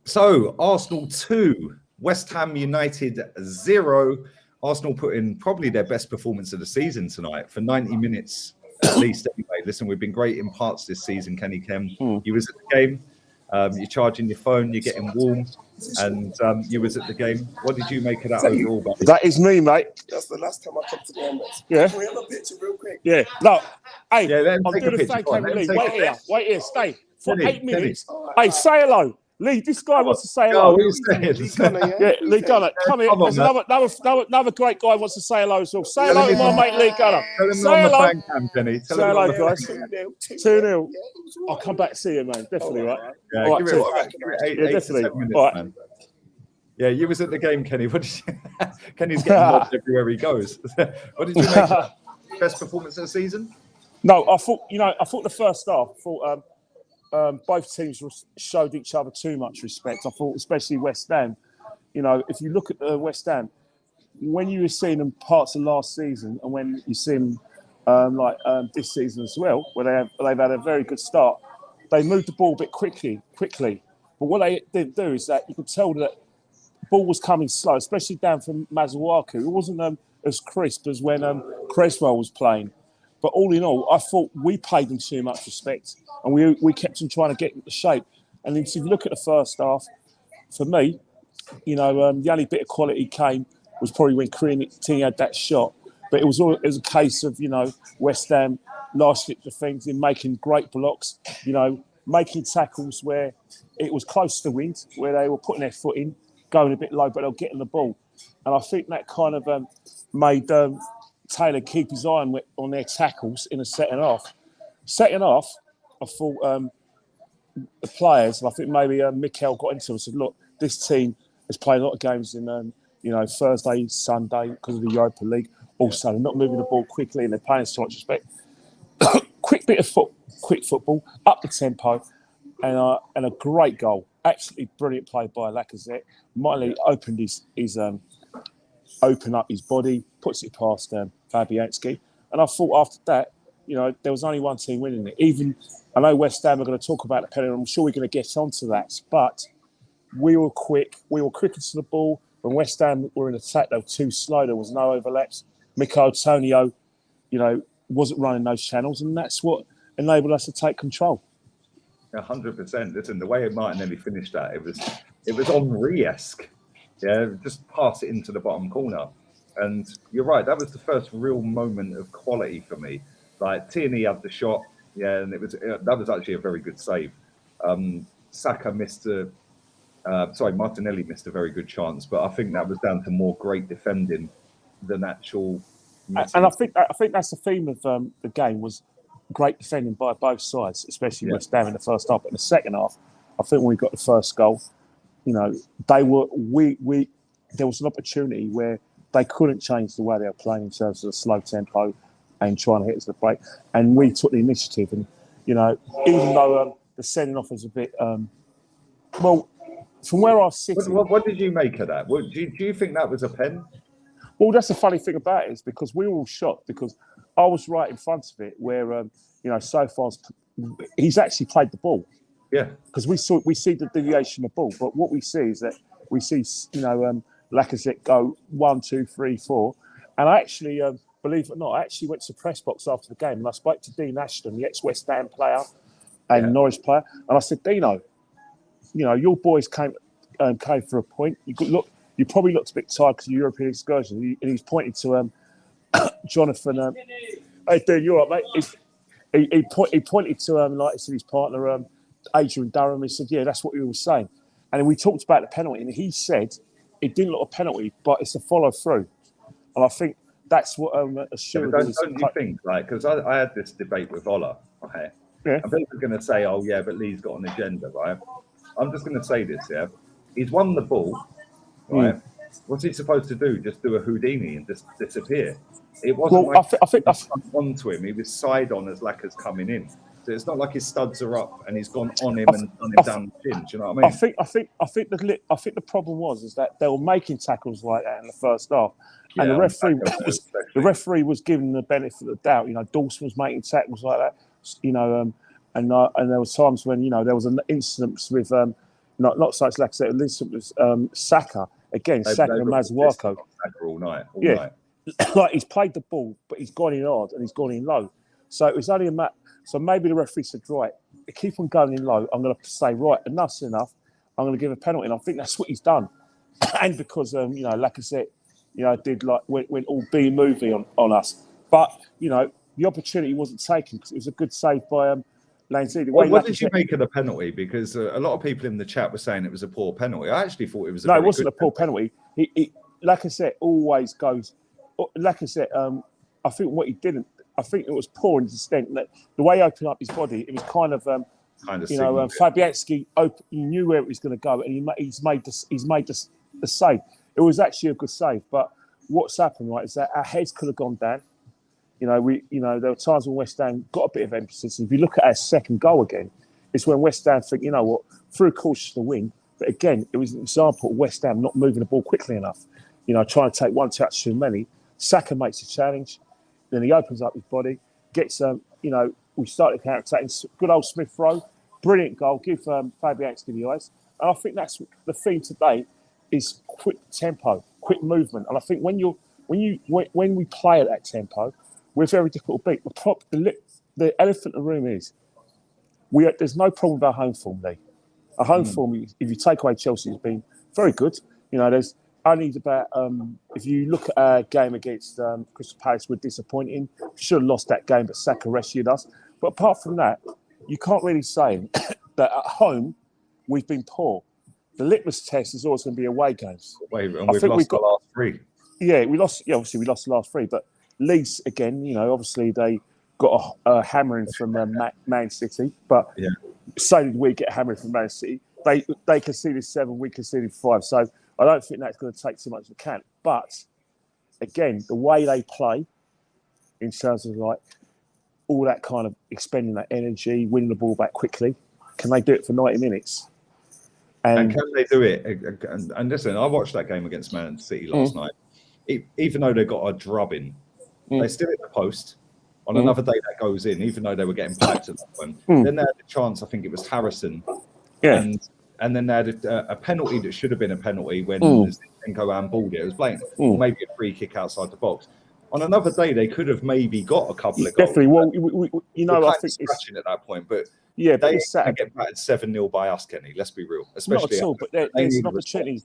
So, Arsenal 2, West Ham United 0. Arsenal put in probably their best performance of the season tonight for 90 minutes at least. Anyway, listen, we've been great in parts this season, Kenny Kem. You was at the game. You're charging your phone. You're getting warm. And you was at the game. What did you make of that overall, buddy? That is me, mate. That's the last time I come to the Emirates. Yeah. Can we have a picture real quick? Yeah. No. Hey, Yeah, let him I'm take a doing a picture. fan Go on, camera, let him Lee. take a Wait here. Stay. For Kenny, 8 minutes. Kenny. Hey, say hello. Lee, this guy wants to say Oh, hello. what are you saying? Yeah, Lee Gunner, come here. Come on, There's another great guy who wants to say hello as well. Say hello to Tell my mate Lee Gunner. Tell him Say on the hello. fan cam, Kenny. Say hello, guys. 2-0. 2-0. I'll come back to see you, man. Definitely, right? Yeah, All give right, it eight to definitely. 7 minutes, All right. man. Yeah, you was at the game, Kenny. What did you... Kenny's getting mobbed everywhere he goes. What did you make of that? Best performance of the season? No, I thought the first half, both teams showed each other too much respect. I thought, especially West Ham. If you look at the West Ham, when you were seeing them parts of last season, and when you see them this season as well, where they've had a very good start, they moved the ball a bit quickly. But what they didn't do is that you could tell that the ball was coming slow, especially down from Masuaku. It wasn't as crisp as when Creswell was playing. But all in all, I thought we paid them too much respect, and we kept on trying to get into shape. And then if you look at the first half, for me, the only bit of quality came was probably when Keane had that shot. But it was a case of West Ham last minute things in making great blocks, making tackles where it was close to the wind, where they were putting their foot in, going a bit low, but they're getting the ball. And I think that kind of made Taylor keep his eye on their tackles in the second half. Second half, I thought the players, and I think maybe Mikel got into it and said, look, this team has played a lot of games in Thursday, Sunday because of the Europa League. Also, they're not moving the ball quickly and they're playing so much respect. Quick football, up the tempo, and a great goal. Absolutely brilliant play by Lacazette. Miley opened open up his body, puts it past Fabianski. And I thought after that, there was only one team winning it. Even, I know West Ham are going to talk about the penalty, I'm sure we're going to get onto that. But we were quick. We were quicker to the ball. When West Ham were in attack, they were too slow. There was no overlaps. Mikel Antonio, wasn't running those channels. And that's what enabled us to take control. 100%. Listen, the way Martinelli finished that, it was Henry-esque. Yeah, just pass it into the bottom corner. And you're right, that was the first real moment of quality for me. Like, Tierney had the shot, yeah, and that was actually a very good save. Saka Martinelli missed a very good chance, but I think that was down to more great defending than actual missing. And I think that's the theme of the game, was great defending by both sides, especially West Ham in the first half. But in the second half, I think when we got the first goal, there was an opportunity where they couldn't change the way they were playing in terms of the slow tempo and trying to hit us the break. And we took the initiative. And, even though the sending off was a bit, from where I was sitting... What did you make of that? Do you think that was a pen? Well, that's the funny thing about it, is because we were all shocked, because I was right in front of it where, so far he's actually played the ball. Yeah. Because we see the deviation of the ball. But what we see is that we see, Lacazette go 1, 2, 3, 4. And I actually, believe it or not, I actually went to the press box after the game and I spoke to Dean Ashton, the ex-West Ham player and Norwich player. And I said, Dino, your boys came for a point. You probably looked a bit tired because of European excursion. And he's pointed to Jonathan. Hey, Dean, you all right, mate? He pointed to, like I said, his partner, Adrian Durham. He said, yeah, that's what we were saying. And then we talked about the penalty, and he said it didn't look a penalty, but it's a follow-through. And I think that's what assured us. Don't you think, because I had this debate with Ola, okay? Yeah. And people are going to say, oh, yeah, but Lee's got an agenda, right? I'm just going to say this, yeah? He's won the ball, right? What's he supposed to do? Just do a Houdini and just disappear? It wasn't I think onto him. He was side on as Lacaz's coming in. So it's not like his studs are up and he's gone on him and done him down the chin. Do you know what I mean? I think the problem was that they were making tackles like that in the first half, and the referee was giving the benefit of the doubt. Dawson was making tackles like that. And there were times when there was an incident with not such like I said. At least it was Saka again. Saka and Masuaku. Saka all night. Like he's played the ball, but he's gone in hard and he's gone in low. So it was only a matter. So maybe the referee said, right, keep on going in low. I'm going to say, right, enough's enough. I'm going to give a penalty. And I think that's what he's done. And because, like I said, did like went all B movie on us. But, the opportunity wasn't taken because it was a good save by Lanzini. What did you make of the penalty? Because a lot of people in the chat were saying it was a poor penalty. I actually thought it was it wasn't a poor penalty. He, like I said, always goes. Like I said, I think what he didn't. I think it was poor in the extent that the way he opened up his body, it was kind of Fabianski. He knew where it was going to go, and he's made the save. It was actually a good save, but what's happened, right, is that our heads could have gone down. There were times when West Ham got a bit of emphasis. If you look at our second goal again, it's when West Ham think, through cautious to win. But again, it was an example of West Ham not moving the ball quickly enough. Trying to take one touch too many. Saka makes a challenge. Then he opens up his body, gets, we started counter-attacking. Good old Smith Rowe, brilliant goal. Give Fabianski the eyes. And I think that's the theme today is quick tempo, quick movement. And I think when we play at that tempo, we're very difficult to beat. The elephant in the room is there's no problem with our home form, Lee. Our home form, if you take away Chelsea, has been very good. There's only about, if you look at our game against Crystal Palace, we're disappointing. We should have lost that game, but Saka rescued us. But apart from that, you can't really say that at home, we've been poor. The litmus test is always going to be away games. We've lost the last three. Yeah, we lost. Yeah, obviously, we lost the last three. But Leeds, again, obviously they got a hammering from Man City. But so did we get a hammering from Man City. They conceded 7, we conceded 5. So I don't think that's going to take too much account. But again, the way they play, in terms of like all that kind of expending that energy, winning the ball back quickly, can they do it for 90 minutes? And can they do it? And listen, I watched that game against Man City last night. Even though they got a drubbing, they still hit the post. On another day, that goes in, even though they were getting piped at that one. Then they had a chance, I think it was Harrison. Yeah. And then they had a penalty that should have been a penalty when Zinchenko handballed it. It was blatant. Or maybe a free kick outside the box. On another day, they could have maybe got a couple of goals. Definitely. Well, I think it's scratching at that point, but they get battered 7-0 by us, Kenny. Let's be real. Especially not at all, but there's an opportunity.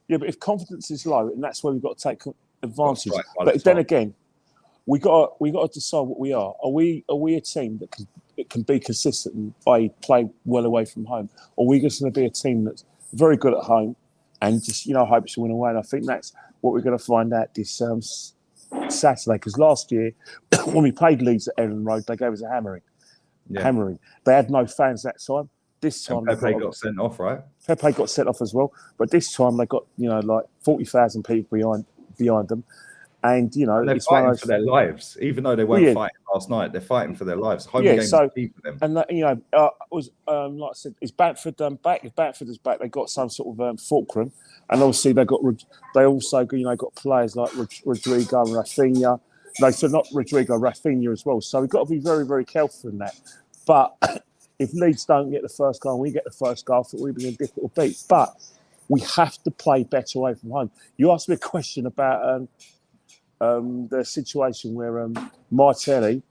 Yeah, but if confidence is low, and that's where we've got to take advantage. Right, but then again, we got to decide what we are. Are we a team that can be consistent and play well away from home? Or are we just going to be a team that's very good at home and just hope to win away? And I think that's what we're going to find out this Saturday. Because last year when we played Leeds at Ellen Road, they gave us a hammering. They had no fans that time. This time Pepe got sent off, right? Pepe got sent off as well, but this time they got like 40,000 people behind them, and they're it's fighting for their lives, even though they weren't fighting last night. They're fighting for their lives. Home game is key for them. And was like I said, is Bamford back? If Bamford is back, they got some sort of fulcrum, and obviously they also got players like Rodrigo and Rafinha. No, so not Rodrigo, Rafinha as well. So we've got to be very, very careful in that. But if Leeds don't get the first goal and we get the first goal, I think we'll be a difficult beat. But we have to play better away from home. You asked me a question about the situation where Martelli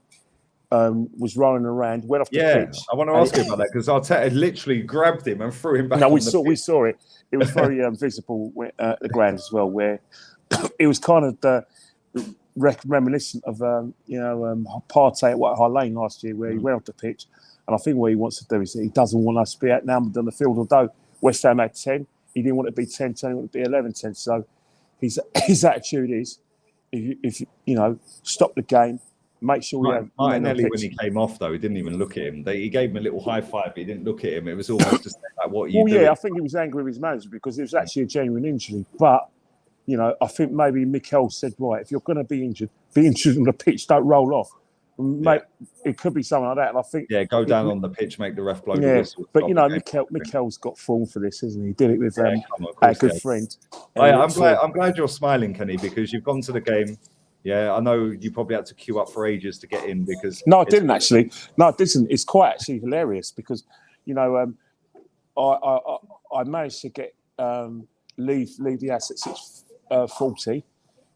was running around, went off the pitch. I want to ask you about that because Arteta literally grabbed him and threw him back. No, we saw it. It was very visible at the ground as well, where it was kind of reminiscent of Partey at White Hart Lane last year, where he went off the pitch. And I think what he wants to do is he doesn't want us to be outnumbered on the field. Although West Ham had 10, he didn't want it to be 10-10, he wanted it to be 11-10. So his attitude is, if stop the game, make sure we have... Martinelli, when he came off, though, he didn't even look at him. He gave him a little high five, but he didn't look at him. It was almost just like, what are you doing? Yeah, I think he was angry with his manager because it was actually a genuine injury. But, I think maybe Mikel said, right, if you're going to be injured on the pitch, don't roll off. Mate, it could be something like that. And I think go down on the pitch, make the ref blow the whistle. But Mikel's got form for this, hasn't he? He did it with our good friend. I'm glad you're smiling, Kenny, because you've gone to the game. Yeah, I know you probably had to queue up for ages to get in because I didn't actually. No, it didn't. It's quite actually hilarious because I I managed to get leave the assets at 40.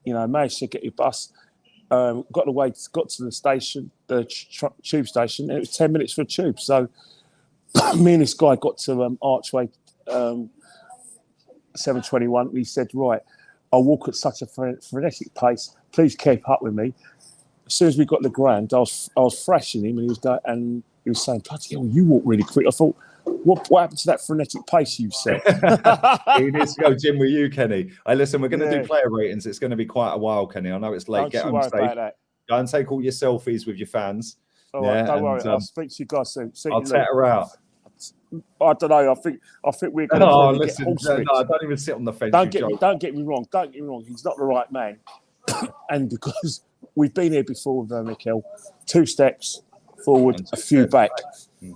You know, managed to get your bus. Got to the station, the tube station, and it was 10 minutes for a tube. So me and this guy got to Archway 721. And he said, right, I'll walk at such a frenetic pace. Please keep up with me. As soon as we got to the ground, I was thrashing him, and he was saying, bloody hell, you walk really quick. I thought, what happened to that frenetic pace you said? He needs to go gym with you, Kenny. Listen, we're going to do player ratings. It's going to be quite a while, Kenny. I know it's late. Get home safe. Go and take all your selfies with your fans. All right, don't worry. I'll speak to you guys soon. I'll set her out. I don't know. I think we're going to get horsewhipped. No, don't even sit on the fence. Don't get me wrong. Don't get me wrong. He's not the right man. And because we've been here before with Mikel, 2 steps forward, a few back.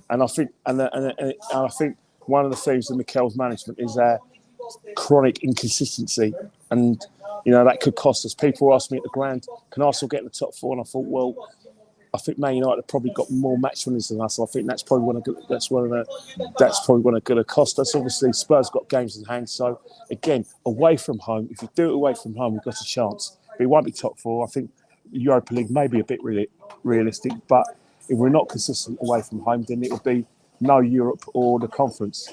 And I think I think one of the themes of Mikel's management is chronic inconsistency, and you know that could cost us. People asked me at the ground, "Can Arsenal get in the top 4?" And I thought, well, I think Man United have probably got more match winners than us. I think that's probably going to cost us. Obviously, Spurs got games in hand, so again, away from home. If you do it away from home, we've got a chance. But it won't be top 4. I think Europa League may be a bit realistic, but if we're not consistent away from home, then it'll be no Europe or the conference.